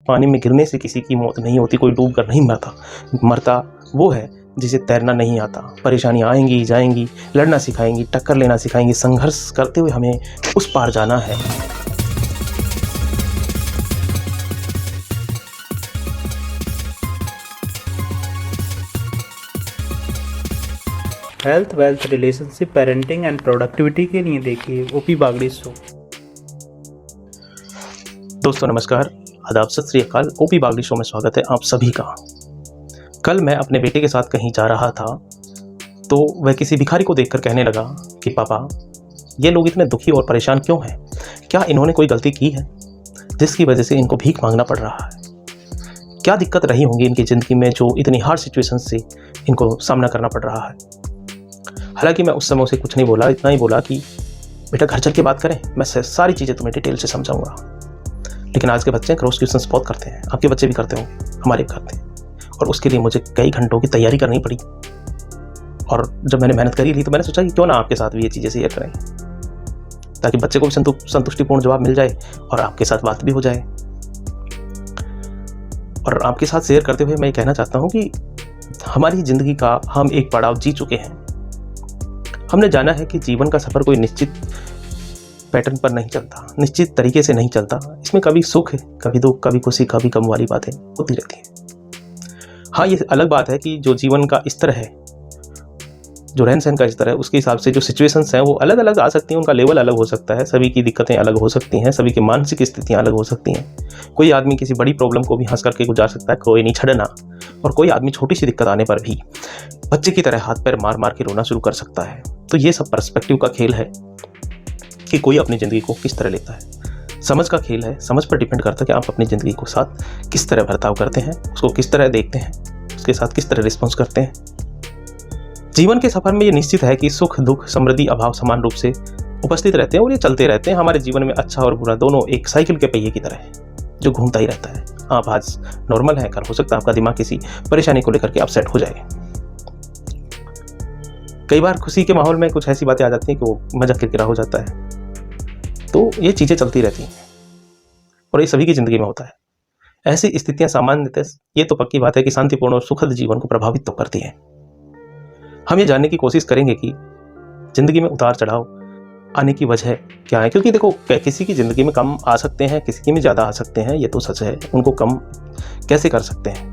पानी में गिरने से किसी की मौत नहीं होती, कोई डूब कर नहीं मरता। मरता वो है जिसे तैरना नहीं आता। परेशानियाँ आएंगी जाएंगी, लड़ना सिखाएंगी, टक्कर लेना सिखाएंगी, संघर्ष करते हुए हमें उस पार जाना है। Health, wealth, relationship, parenting and productivity के लिए देखिए ओपी बागड़ी शो। दोस्तों नमस्कार, आदाब, सत श्री अकाल। ओपी बागड़ी शो में स्वागत है आप सभी का। कल मैं अपने बेटे के साथ कहीं जा रहा था तो वह किसी भिखारी को देखकर कहने लगा कि पापा, ये लोग इतने दुखी और परेशान क्यों हैं? क्या इन्होंने कोई गलती की है जिसकी वजह से इनको भीख मांगना पड़ रहा है? क्या दिक्कत रही होंगी इनकी ज़िंदगी में जो इतनी हार्ड सिचुएशन से इनको सामना करना पड़ रहा है? हालांकि मैं उस समय उसे कुछ नहीं बोला, इतना ही बोला कि बेटा घर चल के बात करें, मैं सारी चीज़ें तुम्हें डिटेल से समझाऊंगा। लेकिन आज के बच्चे क्रॉस क्वेश्चंस बहुत करते हैं, आपके बच्चे भी करते होंगे, हमारे भी करते हैं, और उसके लिए मुझे कई घंटों की तैयारी करनी पड़ी। और जब मैंने मेहनत करी ली तो मैंने सोचा कि क्यों ना आपके साथ भी ये चीज़ें शेयर करें, ताकि बच्चे को भी संतुष्टिपूर्ण जवाब मिल जाए और आपके साथ बात भी हो जाए। और आपके साथ शेयर करते हुए मैं ये कहना चाहता हूँ कि हमारी ज़िंदगी का हम एक पड़ाव जी चुके हैं। हमने जाना है कि जीवन का सफ़र कोई निश्चित पैटर्न पर नहीं चलता, निश्चित तरीके से नहीं चलता। इसमें कभी सुख, कभी दुख, कभी खुशी, कभी गम वाली बातें होती रहती हैं। हाँ, ये अलग बात है कि जो जीवन का स्तर है, जो रहन सहन का स्तर है, उसके हिसाब से जो सिचुएशंस हैं वो अलग अलग आ सकती हैं, उनका लेवल अलग हो सकता है। सभी की दिक्कतें अलग हो सकती हैं, सभी की मानसिक स्थितियाँ अलग हो सकती हैं। कोई आदमी किसी बड़ी प्रॉब्लम को भी हंस करके गुजार सकता है, कोई नहीं छड़ना, और कोई आदमी छोटी सी दिक्कत आने पर भी बच्चे की तरह हाथ पैर मार मार के रोना शुरू कर सकता है। तो ये सब पर्सपेक्टिव का खेल है कि कोई अपनी ज़िंदगी को किस तरह लेता है। समझ का खेल है, समझ पर डिपेंड करता है कि आप अपनी ज़िंदगी को साथ किस तरह बर्ताव करते हैं, उसको किस तरह देखते हैं, उसके साथ किस तरह रिस्पॉन्स करते हैं। जीवन के सफ़र में ये निश्चित है कि सुख दुख, समृद्धि अभाव समान रूप से उपस्थित रहते हैं और ये चलते रहते हैं। हमारे जीवन में अच्छा और बुरा दोनों एक साइकिल के पहिए की तरह है जो घूमता ही रहता है। आप आज नॉर्मल है, कल हो सकता है आपका दिमाग किसी परेशानी को लेकर के अपसेट हो जाए। कई बार खुशी के माहौल में कुछ ऐसी बातें आ जाती हैं कि वो मजाक किरकिरा हो जाता है। तो ये चीज़ें चलती रहती हैं और ये सभी की ज़िंदगी में होता है। ऐसी स्थितियाँ सामान्यतः, ये तो पक्की बात है कि शांतिपूर्ण और सुखद जीवन को प्रभावित तो करती हैं। हम ये जानने की कोशिश करेंगे कि ज़िंदगी में उतार चढ़ाव आने की वजह क्या है, क्योंकि देखो किसी की ज़िंदगी में कम आ सकते हैं, किसी की में ज़्यादा आ सकते हैं, ये तो सच है। उनको कम कैसे कर सकते हैं?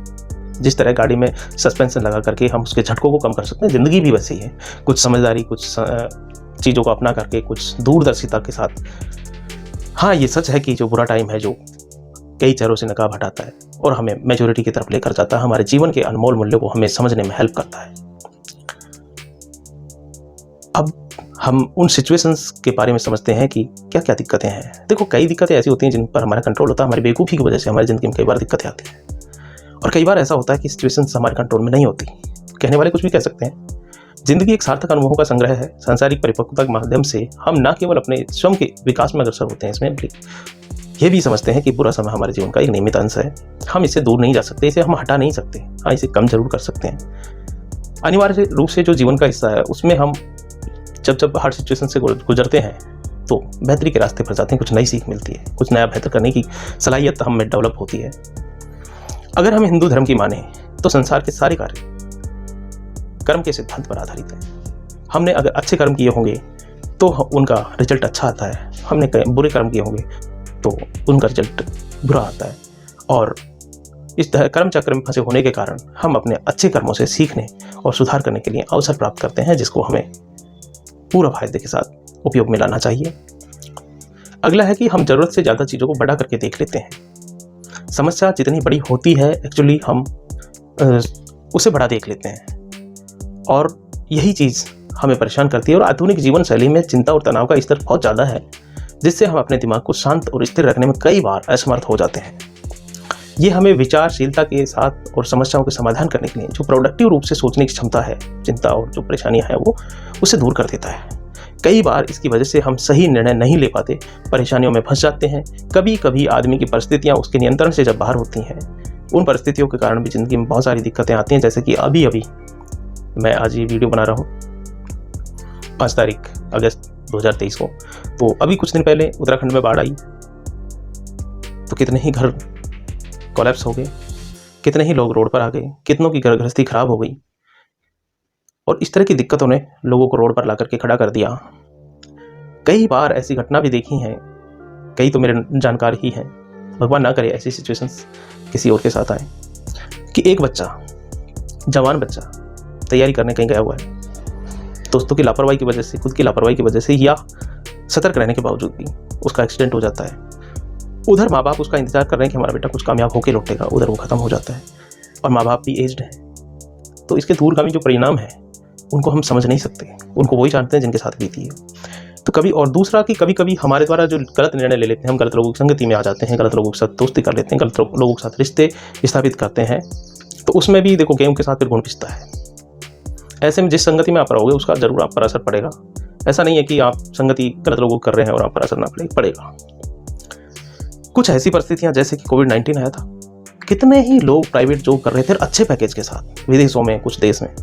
जिस तरह गाड़ी में सस्पेंशन लगा करके हम उसके झटकों को कम कर सकते हैं, ज़िंदगी भी वैसी है। कुछ समझदारी, कुछ चीज़ों को अपना करके, कुछ दूरदर्शिता के साथ। हाँ, ये सच है कि जो बुरा टाइम है जो कई चेहरों से नकाब हटाता है और हमें मेजोरिटी की तरफ लेकर जाता है, हमारे जीवन के अनमोल मूल्यों को हमें समझने में हेल्प करता है। अब हम उन सिचुएशंस के बारे में समझते हैं कि क्या क्या दिक्कतें हैं। देखो, कई दिक्कतें ऐसी होती हैं जिन पर हमारा कंट्रोल होता है। हमारी बेवकूफ़ी की वजह से हमारी ज़िंदगी में कई बार दिक्कतें आती हैं, और कई बार ऐसा होता है कि सिचुएशंस हमारे कंट्रोल में नहीं होती। कहने वाले कुछ भी कह सकते हैं। ज़िंदगी एक सार्थक अनुभवों का संग्रह है। सांसारिक परिपक्वता के माध्यम से हम न केवल अपने स्वयं के विकास में अग्रसर होते हैं, इसमें ये भी समझते हैं कि बुरा समय हमारे जीवन का एक नियमित अंश है। हम इससे दूर नहीं जा सकते, इसे हम हटा नहीं सकते। हाँ, इसे कम जरूर कर सकते हैं। अनिवार्य रूप से जो जीवन का हिस्सा है उसमें हम जब हर सिचुएशन से गुजरते हैं तो बेहतरी के रास्ते पर जाते हैं, कुछ नई सीख मिलती है, कुछ नया बेहतर करने की सलाहियत हम में डेवलप होती है। अगर हम हिंदू धर्म की माने तो संसार के सारे कार्य कर्म के सिद्धांत पर आधारित है। हमने अगर अच्छे कर्म किए होंगे तो उनका रिजल्ट अच्छा आता है, हमने बुरे कर्म किए होंगे तो उनका रिजल्ट बुरा आता है। और इस कर्म चक्र में फंसे होने के कारण हम अपने अच्छे कर्मों से सीखने और सुधार करने के लिए अवसर प्राप्त करते हैं, जिसको हमें पूरा फायदे के साथ उपयोग में लाना चाहिए। अगला है कि हम ज़रूरत से ज़्यादा चीज़ों को बड़ा करके देख लेते हैं। समस्या जितनी बड़ी होती है एक्चुअली हम उसे बड़ा देख लेते हैं, और यही चीज़ हमें परेशान करती है। और आधुनिक जीवन शैली में चिंता और तनाव का स्तर बहुत ज़्यादा है, जिससे हम अपने दिमाग को शांत और स्थिर रखने में कई बार असमर्थ हो जाते हैं। ये हमें विचारशीलता के साथ और समस्याओं के समाधान करने के लिए जो प्रोडक्टिव रूप से सोचने की क्षमता है, चिंता और जो परेशानियां हैं वो उससे दूर कर देता है। कई बार इसकी वजह से हम सही निर्णय नहीं ले पाते, परेशानियों में फंस जाते हैं। कभी कभी आदमी की परिस्थितियां उसके नियंत्रण से जब बाहर होती हैं, उन परिस्थितियों के कारण भी ज़िंदगी में बहुत सारी दिक्कतें आती हैं। जैसे कि अभी मैं आज ये वीडियो बना रहा हूँ 5 तारीख अगस्त 2023 को, तो अभी कुछ दिन पहले उत्तराखंड में बाढ़ आई, तो कितने ही घर कोलैप्स हो गए, कितने ही लोग रोड पर आ गए, कितनों की गृहस्थी खराब हो गई। और इस तरह की दिक्कतों ने लोगों को रोड पर ला करके खड़ा कर दिया। कई बार ऐसी घटना भी देखी हैं, कई तो मेरे जानकार ही हैं, भगवान ना करे ऐसी सिचुएशंस किसी और के साथ आए, कि एक बच्चा, जवान बच्चा तैयारी करने कहीं गया हुआ है, दोस्तों की लापरवाही की वजह से, खुद की लापरवाही की वजह से या सतर्क रहने के बावजूद भी उसका एक्सीडेंट हो जाता है। उधर माँ बाप उसका इंतजार कर रहे हैं कि हमारा बेटा कुछ कामयाब होकर लौटेगा, उधर वो खत्म हो जाता है और माँ बाप भी एज्ड है। तो इसके दूरगामी जो परिणाम है उनको हम समझ नहीं सकते, उनको वही जानते हैं जिनके साथ बीती है। तो कभी, और दूसरा कि कभी कभी हमारे द्वारा जो गलत निर्णय ले लेते हैं, हम गलत लोगों की संगति में आ जाते हैं, गलत लोगों के साथ दोस्ती कर लेते हैं, गलत लोगों के साथ रिश्ते स्थापित करते हैं, तो उसमें भी देखो गेहूं के साथ फिर गुण पिसता है। ऐसे में जिस संगति में आप रहोगे उसका जरूर आप पर असर पड़ेगा। ऐसा नहीं है कि आप संगति गलत लोगों कर रहे हैं और आप पर असर ना पड़ेगा। कुछ ऐसी परिस्थितियां जैसे कि कोविड-19 आया था, कितने ही लोग प्राइवेट जॉब कर रहे थे अच्छे पैकेज के साथ विदेशों में, कुछ देश में।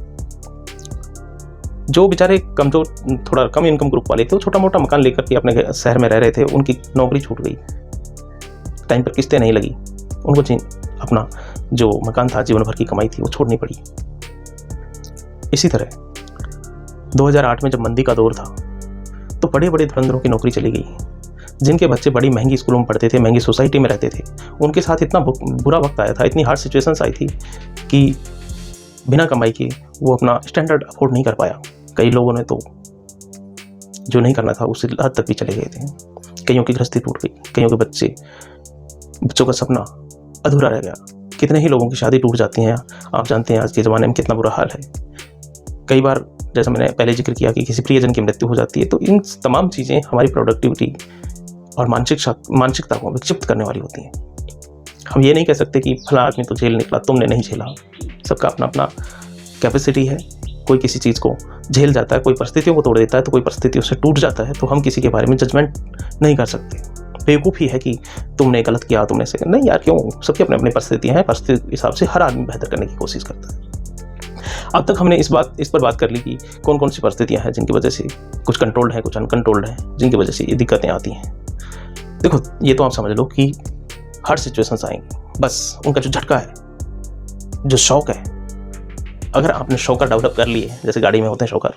जो बेचारे कमजोर, थोड़ा कम इनकम ग्रुप वाले थे, वो छोटा मोटा मकान लेकर के अपने शहर में रह रहे थे, उनकी नौकरी छूट गई, टाइम पर किस्तें नहीं लगी, उनको अपना जो मकान था, जीवन भर की कमाई थी, वो छोड़नी पड़ी। इसी तरह 2008 में जब मंदी का दौर था तो बड़े बड़े धुरंधरों की नौकरी चली गई, जिनके बच्चे बड़ी महंगी स्कूलों में पढ़ते थे, महंगी सोसाइटी में रहते थे, उनके साथ इतना बुरा वक्त आया था, इतनी हार्ड सिचुएशंस आई थी कि बिना कमाई के वो अपना स्टैंडर्ड अफोर्ड नहीं कर पाया। कई लोगों ने तो जो नहीं करना था उससे हद तक भी चले गए थे, कईयों की गृहस्थी टूट गई, कईयों के बच्चों का सपना अधूरा रह गया, कितने ही लोगों की शादी टूट जाती हैं। आप जानते हैं आज के ज़माने में कितना बुरा हाल है। कई बार जैसा मैंने पहले जिक्र किया कि किसी प्रियजन की मृत्यु हो जाती है। तो इन तमाम चीज़ें हमारी प्रोडक्टिविटी और मानसिकता को विक्षिप्त करने वाली होती हैं। हम ये नहीं कह सकते कि फला आदमी तो झेल निकला, तुमने नहीं झेला। सबका अपना अपना कैपेसिटी है, कोई किसी चीज़ को झेल जाता है, कोई परिस्थितियों को तोड़ देता है, तो कोई परिस्थितियों से टूट जाता है। तो हम किसी के बारे में जजमेंट नहीं कर सकते। बेवकूफ़ी है कि तुमने गलत किया, तुमने से नहीं यार, क्यों, सबकी अपनी अपनी परिस्थितियाँ हैं, परिस्थिति के हिसाब से हर आदमी बेहतर करने की कोशिश करता है। अब तक हमने इस पर बात कर ली कि कौन कौन सी परिस्थितियाँ हैं जिनकी वजह से कुछ कंट्रोल्ड है, कुछ अनकंट्रोल्ड है, जिनकी वजह से ये दिक्कतें आती हैं। देखो, ये तो आप समझ लो कि हर सिचुएशंस आएंगी, बस उनका जो झटका है, जो शौक है, अगर आपने शौकर डेवलप कर लिए, जैसे गाड़ी में होते हैं शौकर,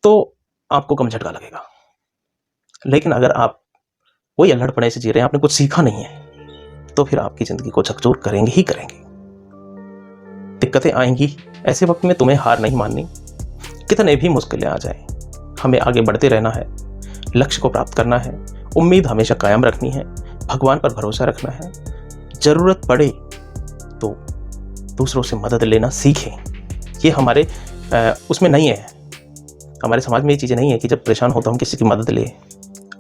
तो आपको कम झटका लगेगा। लेकिन अगर आप वही अल्हड़पने से जी रहे हैं, आपने कुछ सीखा नहीं है, तो फिर आपकी ज़िंदगी को झकझोर करेंगे ही करेंगे। दिक्कतें आएंगी, ऐसे वक्त में तुम्हें हार नहीं माननी। कितने भी मुश्किलें आ जाएं, हमें आगे बढ़ते रहना है, लक्ष्य को प्राप्त करना है, उम्मीद हमेशा कायम रखनी है, भगवान पर भरोसा रखना है। ज़रूरत पड़े तो दूसरों से मदद लेना सीखें। ये हमारे उसमें नहीं है, हमारे समाज में ये चीज़ें नहीं है कि जब परेशान हो तो हम किसी की मदद लें।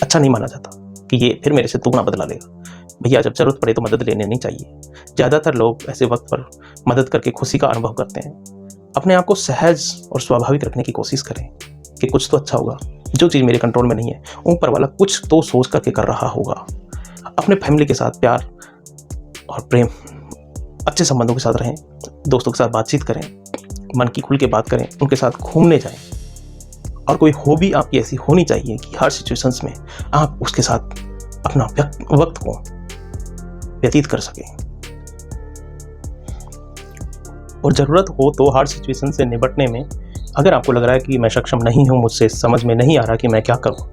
अच्छा नहीं माना जाता कि ये फिर मेरे से दुगना बदला लेगा। भैया, जब ज़रूरत पड़े तो मदद लेनी नहीं चाहिए। ज़्यादातर लोग ऐसे वक्त पर मदद करके खुशी का अनुभव करते हैं। अपने आप को सहज और स्वाभाविक रखने की कोशिश करें कि कुछ तो अच्छा होगा, जो चीज़ मेरे कंट्रोल में नहीं है, ऊपर वाला कुछ तो सोच करके कर रहा होगा। अपने फैमिली के साथ प्यार और प्रेम, अच्छे संबंधों के साथ रहें, दोस्तों के साथ बातचीत करें, मन की खुल के बात करें, उनके साथ घूमने जाएं। और कोई हॉबी आपकी ऐसी होनी चाहिए कि हर सिचुएशंस में आप उसके साथ अपना वक्त को व्यतीत कर सकें। और ज़रूरत हो तो हर सिचुएशन से निपटने में अगर आपको लग रहा है कि मैं सक्षम नहीं हूँ, मुझसे समझ में नहीं आ रहा कि मैं क्या करूँ,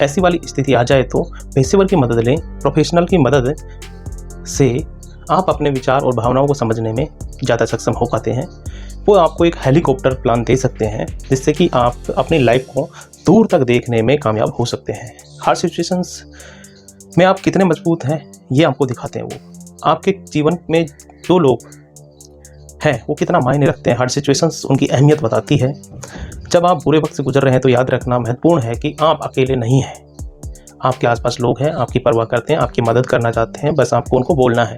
ऐसी वाली स्थिति आ जाए तो पेशेवर की मदद लें। प्रोफेशनल की मदद से आप अपने विचार और भावनाओं को समझने में ज़्यादा सक्षम हो पाते हैं। वो आपको एक हेलीकॉप्टर प्लान दे सकते हैं जिससे कि आप अपनी लाइफ को दूर तक देखने में कामयाब हो सकते हैं। हर सिचुएशंस में आप कितने मजबूत हैं ये आपको दिखाते हैं। वो आपके जीवन में जो लोग हैं वो कितना मायने रखते हैं, हर सिचुएशंस उनकी अहमियत बताती है। जब आप बुरे वक्त से गुजर रहे हैं तो याद रखना महत्वपूर्ण है कि आप अकेले नहीं हैं। आपके आसपास लोग हैं, आपकी परवाह करते हैं, आपकी मदद करना चाहते हैं, बस आपको उनको बोलना है।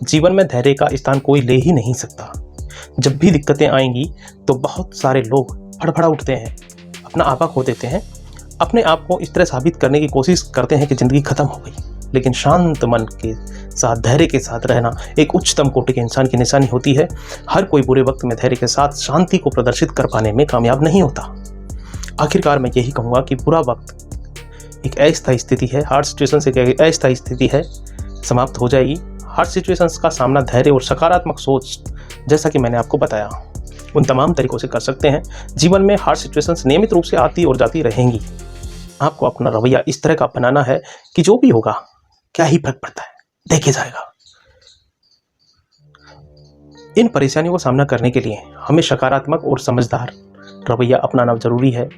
जीवन में धैर्य का स्थान कोई ले ही नहीं सकता। जब भी दिक्कतें आएंगी तो बहुत सारे लोग फड़फड़ा उठते हैं, अपना आपा खो देते हैं, अपने आप को इस तरह साबित करने की कोशिश करते हैं कि ज़िंदगी ख़त्म हो गई। लेकिन शांत मन के साथ, धैर्य के साथ रहना एक उच्चतम कोटि के इंसान की निशानी होती है। हर कोई बुरे वक्त में धैर्य के साथ शांति को प्रदर्शित कर पाने में कामयाब नहीं होता। आखिरकार मैं यही कहूँगा कि बुरा वक्त एक अस्थायी स्थिति है, हार्ड सिचुएशन से एक अस्थायी स्थिति है, समाप्त हो जाएगी। हर सिचुएशंस का सामना धैर्य और सकारात्मक सोच, जैसा कि मैंने आपको बताया, उन तमाम तरीकों से कर सकते हैं। जीवन में हर सिचुएशंस नियमित रूप से आती और जाती रहेंगी। आपको अपना रवैया इस तरह का बनाना है कि जो भी होगा क्या ही फर्क पड़ता है, देखे जाएगा। इन परेशानियों का सामना करने के लिए हमें सकारात्मक और समझदार रवैया अपनाना जरूरी है।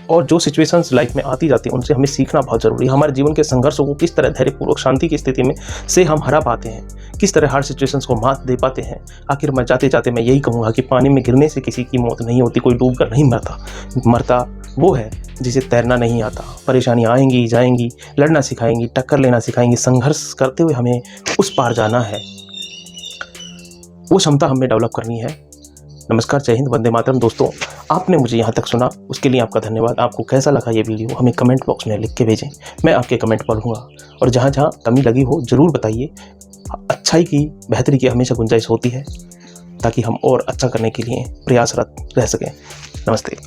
और जो सिचुएशंस लाइफ में आती जाती हैं उनसे हमें सीखना बहुत ज़रूरी है। हमारे जीवन के संघर्षों को किस तरह धैर्यपूर्वक शांति की स्थिति में से हम हरा पाते हैं, किस तरह हर सिचुएशंस को मात दे पाते हैं। आखिर मैं जाते जाते मैं यही कहूँगा कि पानी में गिरने से किसी की मौत नहीं होती, कोई डूब कर नहीं मरता वो है जिसे तैरना नहीं आता। परेशानियाँ आएंगी जाएंगी, लड़ना सिखाएंगी, टक्कर लेना सिखाएंगी, संघर्ष करते हुए हमें उस पार जाना है। वो क्षमता हमें डेवलप करनी है। नमस्कार, जय हिंद, वंदे मातरम। दोस्तों, आपने मुझे यहाँ तक सुना उसके लिए आपका धन्यवाद। आपको कैसा लगा ये वीडियो हमें कमेंट बॉक्स में लिख के भेजें, मैं आपके कमेंट पढ़ूंगा। और जहाँ जहाँ कमी लगी हो ज़रूर बताइए। अच्छाई की, बेहतरी की हमेशा गुंजाइश होती है, ताकि हम और अच्छा करने के लिए प्रयासरत रह सकें। नमस्ते।